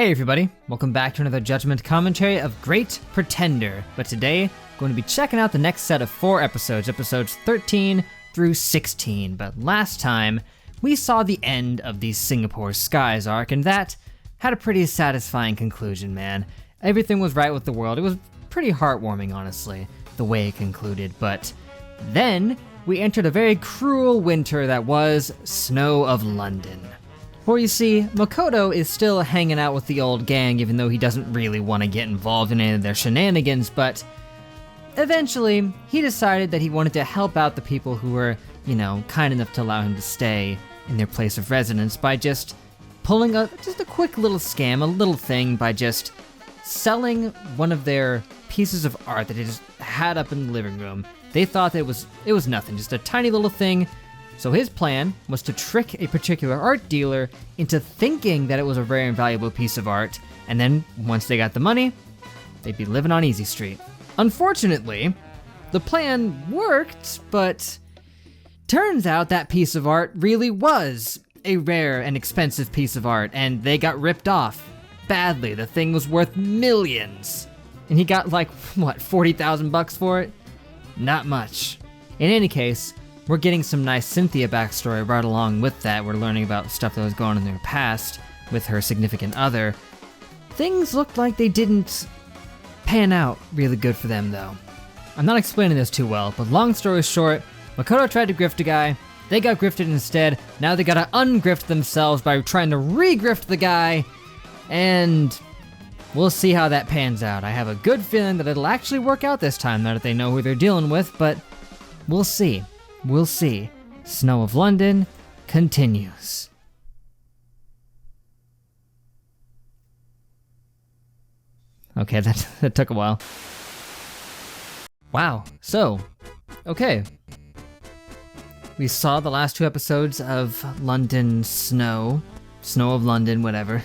Hey everybody, welcome back to another Judgment commentary of Great Pretender. But today, I'm going to be checking out the next set of 4 episodes, episodes 13 through 16. But last time, we saw the end of the Singapore Skies arc, and that had a pretty satisfying conclusion, man. Everything was right with the world. It was pretty heartwarming, honestly, the way it concluded. But then, we entered a very cruel winter that was Snow of London. For you see, Makoto is still hanging out with the old gang even though he doesn't really want to get involved in any of their shenanigans, but eventually he decided that he wanted to help out the people who were, kind enough to allow him to stay in their place of residence by just pulling just a quick little scam, a little thing by just selling one of their pieces of art that they just had up in the living room. They thought that it was nothing, just a tiny little thing. So his plan was to trick a particular art dealer into thinking that it was a very invaluable piece of art, and then once they got the money, they'd be living on Easy Street. Unfortunately, the plan worked, but turns out that piece of art really was a rare and expensive piece of art, and they got ripped off badly. The thing was worth millions, and he got like, $40,000 for it? Not much. In any case, we're getting some nice Cynthia backstory right along with that. We're learning about stuff that was going on in their past with her significant other. Things looked like they didn't pan out really good for them though. I'm not explaining this too well, but long story short, Makoto tried to grift a guy, they got grifted instead, now they gotta ungrift themselves by trying to re-grift the guy, and we'll see how that pans out. I have a good feeling that it'll actually work out this time now that they know who they're dealing with, but we'll see. We'll see. Snow of London continues. Okay, that took a while. Wow, so, okay. We saw the last 2 episodes of London Snow of London, whatever.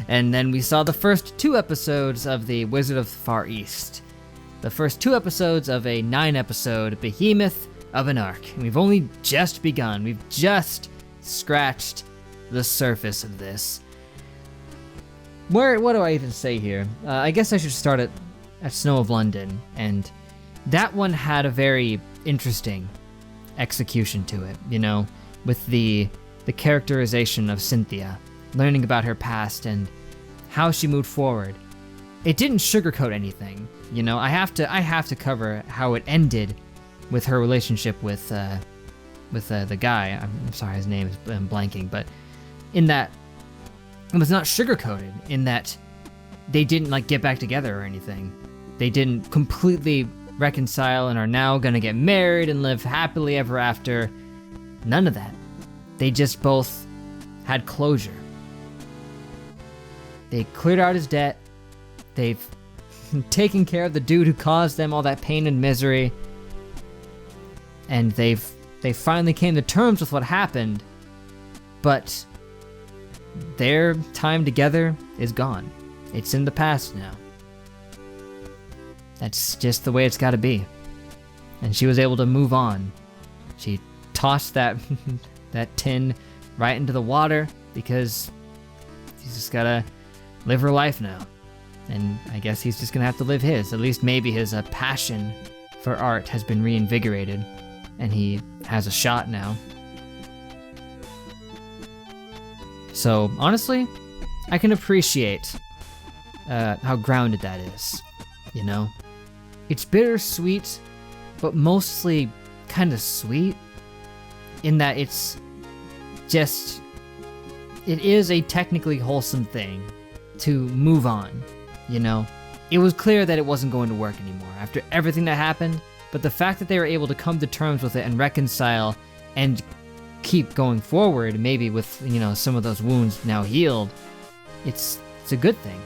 And then we saw the first 2 episodes of the Wizard of the Far East. The first 2 episodes of a 9-episode behemoth of an arc. And we've only just begun. We've just scratched the surface of this. What do I even say here? I guess I should start at Snow of London, and that one had a very interesting execution to it, with the characterization of Cynthia, learning about her past and how she moved forward. It didn't sugarcoat anything, I have to cover how it ended with her relationship with the guy. I'm sorry, his name is I'm blanking, but in that it was not sugarcoated. In that they didn't get back together or anything. They didn't completely reconcile and are now gonna get married and live happily ever after. None of that. They just both had closure. They cleared out his debt. They've taken care of the dude who caused them all that pain and misery. And they finally came to terms with what happened, but their time together is gone. It's in the past now. That's just the way it's gotta be. And she was able to move on. She tossed that tin right into the water because she's just gotta live her life now. And I guess he's just gonna have to live his. At least maybe his passion for art has been reinvigorated. And he has a shot now. So, honestly, I can appreciate how grounded that is, It's bittersweet, but mostly kind of sweet, in that it is a technically wholesome thing to move on, It was clear that it wasn't going to work anymore after everything that happened. But the fact that they were able to come to terms with it and reconcile and keep going forward, maybe with, some of those wounds now healed, it's a good thing.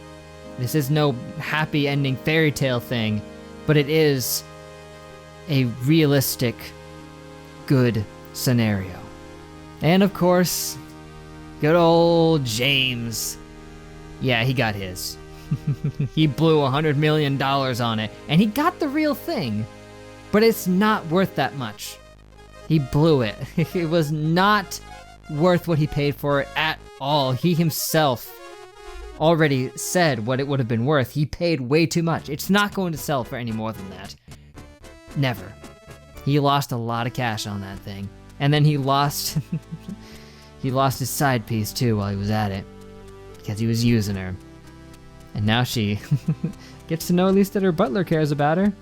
This is no happy ending fairy tale thing, but it is a realistic, good scenario. And of course, good old James. Yeah, he got his. He blew $100 million on it, and he got the real thing. But it's not worth that much. He blew it. It was not worth what he paid for it at all. He himself already said what it would have been worth. He paid way too much. It's not going to sell for any more than that. Never. He lost a lot of cash on that thing. And then he lost he lost his side piece too while he was at it, because he was using her. And now she gets to know at least that her butler cares about her.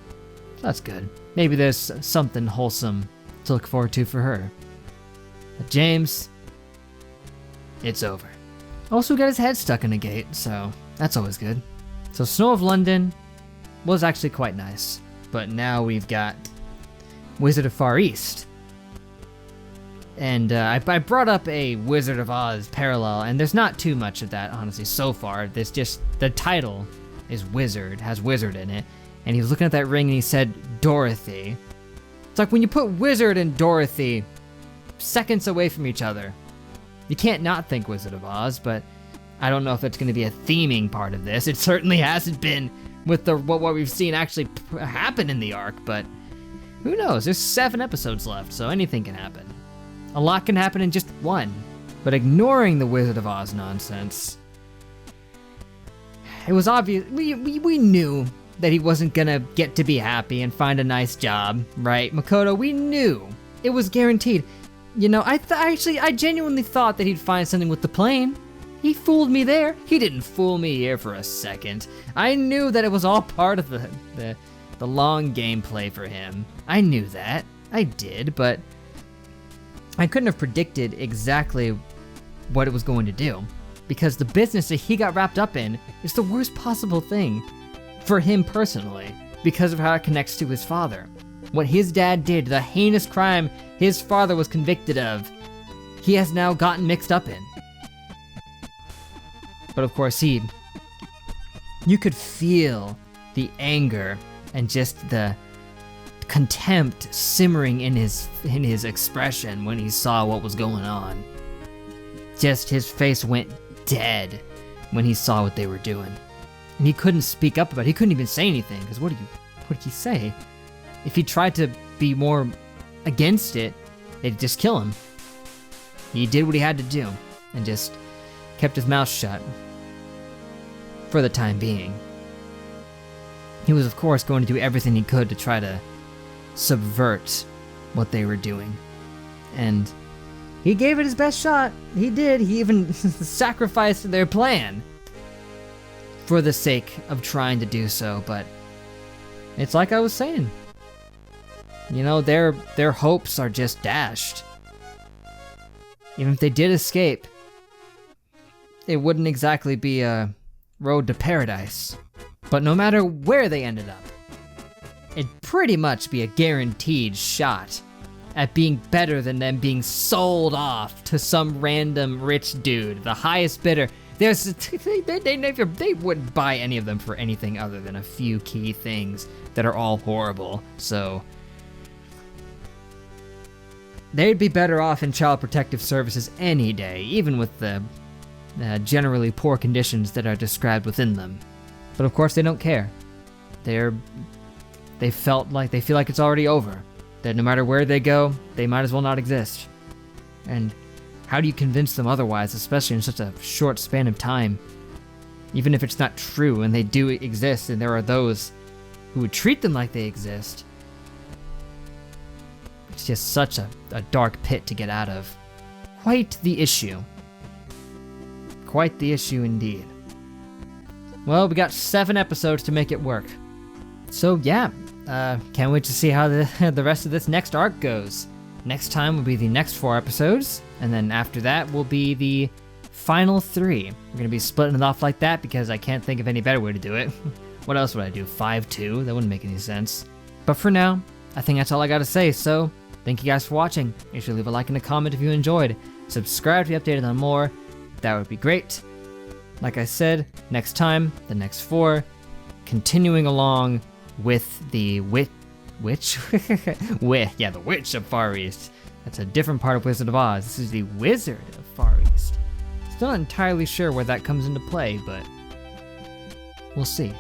That's good. Maybe there's something wholesome to look forward to for her. But James, it's over. Also got his head stuck in a gate, so that's always good. So Snow of London was actually quite nice. But now we've got Wizard of Far East. And I brought up a Wizard of Oz parallel, and there's not too much of that, honestly, so far. There's just, the title is Wizard, has Wizard in it, and he was looking at that ring and he said, Dorothy. It's like when you put Wizard and Dorothy seconds away from each other, you can't not think Wizard of Oz, but I don't know if it's going to be a theming part of this. It certainly hasn't been with what we've seen actually happen in the arc, but who knows? There's 7 episodes left, so anything can happen. A lot can happen in just one, but ignoring the Wizard of Oz nonsense, it was obvious, we knew that he wasn't gonna get to be happy and find a nice job, right? Makoto, we knew. It was guaranteed. You know, I genuinely thought that he'd find something with the plane. He fooled me there. He didn't fool me here for a second. I knew that it was all part of the long gameplay for him. I knew that. I did, but I couldn't have predicted exactly what it was going to do, because the business that he got wrapped up in is the worst possible thing for him personally, because of how it connects to his father. What his dad did, the heinous crime his father was convicted of, he has now gotten mixed up in. But of course you could feel the anger and just the contempt simmering in his expression when he saw what was going on. Just his face went dead when he saw what they were doing. And he couldn't speak up about it. He couldn't even say anything, because what did he say? If he tried to be more against it, they'd just kill him. He did what he had to do and just kept his mouth shut for the time being. He was, of course, going to do everything he could to try to subvert what they were doing. And he gave it his best shot. He did. He even sacrificed their plan for the sake of trying to do so. But it's like I was saying. You know, their hopes are just dashed. Even if they did escape, it wouldn't exactly be a road to paradise. But no matter where they ended up, it'd pretty much be a guaranteed shot at being better than them being sold off to some random rich dude, the highest bidder. They wouldn't buy any of them for anything other than a few key things that are all horrible. So they'd be better off in Child Protective Services any day, even with the generally poor conditions that are described within them. But of course they don't care. They feel like it's already over. That no matter where they go, they might as well not exist. And how do you convince them otherwise, especially in such a short span of time? Even if it's not true and they do exist and there are those who would treat them like they exist. It's just such a dark pit to get out of. Quite the issue. Quite the issue indeed. Well, we got 7 episodes to make it work. So yeah, can't wait to see how the rest of this next arc goes. Next time will be the next 4 episodes, and then after that will be the final 3. We're gonna be splitting it off like that because I can't think of any better way to do it. What else would I do? 5-2? That wouldn't make any sense. But for now, I think that's all I gotta say, so thank you guys for watching. Make sure to leave a like and a comment if you enjoyed. Subscribe to be updated on more. That would be great. Like I said, next time, the next 4, continuing along with the Witch of Far East. That's a different part of Wizard of Oz. This is the Wizard of Far East. Still not entirely sure where that comes into play, but we'll see.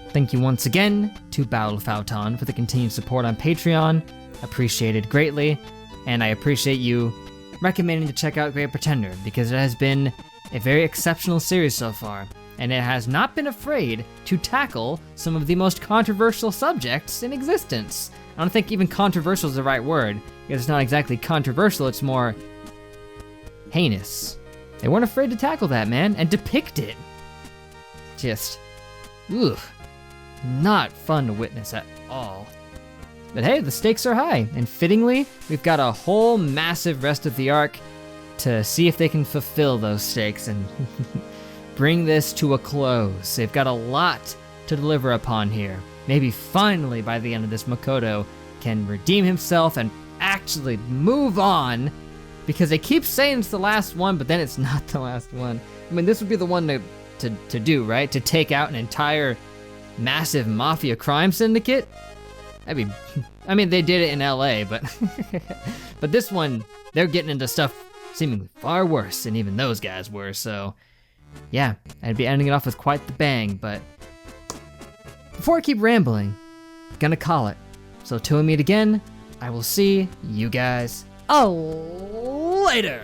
Thank you once again to Battle Fouton for the continued support on Patreon. Appreciated greatly, and I appreciate you recommending to check out Great Pretender because it has been a very exceptional series so far, and it has not been afraid to tackle some of the most controversial subjects in existence. I don't think even controversial is the right word, because it's not exactly controversial, it's more heinous. They weren't afraid to tackle that, man, and depict it. Just, not fun to witness at all. But hey, the stakes are high, and fittingly, we've got a whole massive rest of the arc to see if they can fulfill those stakes and bring this to a close. They've got a lot to deliver upon here. Maybe finally by the end of this, Makoto can redeem himself and actually move on, because they keep saying it's the last one, but then it's not the last one. I mean, this would be the one to do, right? To take out an entire massive mafia crime syndicate? I mean, they did it in LA, but but this one, they're getting into stuff seemingly far worse than even those guys were, so yeah, I'd be ending it off with quite the bang, but before I keep rambling, gonna call it. So till we meet again, I will see you guys later.